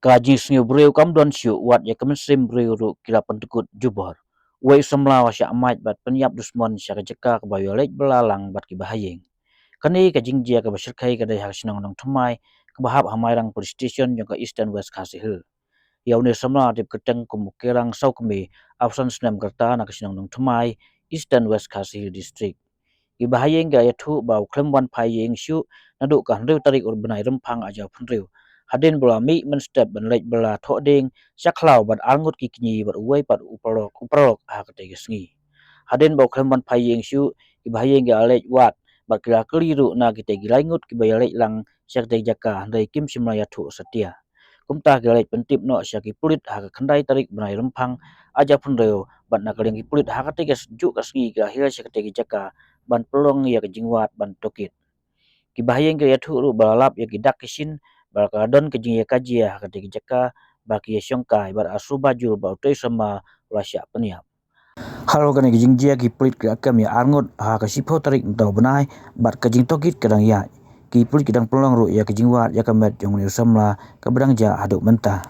Kaji sngiu breu kam don siu wat ya kemensim breu ru kira pentekut jubor. Wei semla wasya amait bat penyap dusmon sya jeka ke bayo lej belalang bat ki bahayeng. Kani ka jingjia ka basirkai ka dai hak sinong nong thumai ke bahap hamairang police station jong ka Eastern West Khasi Hill. Yaune semla dip keteng kumukerang sau kemi afsan senam kerta na kasinong nong thumai Eastern West Khasi Hill District. I bahayeng ga yathu bau klem wan pai yeng syu nadu ka hreu tarik ur benai rempang aja phunreu. Hadin bula mi men step ben lej bela tho ding syaklau bat angut ki knyi bat uwei pat uprok ha kate gesngi. Hadin bau klem wan pai yeng syu i bahayeng ga lej wat bat kira keliru na kite gilaingut ki baya lej lang syak te jaka handai kim simla yathu setia. Kumta ki lej pentip no syaki pulit ha khandai tarik benai rempang aja phunreu bat na kaleng ki pulit ha kate ges juk kasngi ga hil syak te jaka ban pelong ya kejingwat ban tokit. Ki bahayeng ga yathu ru balalap ya kidak kisin balkadon kejing ya kajia kate jaka baki ya syongkai bar asu bajul ba utei sama lasya peniap. Halo kane kejing jia ki pulit ki akam ya arngut ha ka sipo tarik ntau benai bat kejing tokit kadang ya. Ki pulit kidang pelong ru ya kejingwat ya kamet jong ni samla ka bedang ja haduk mentah.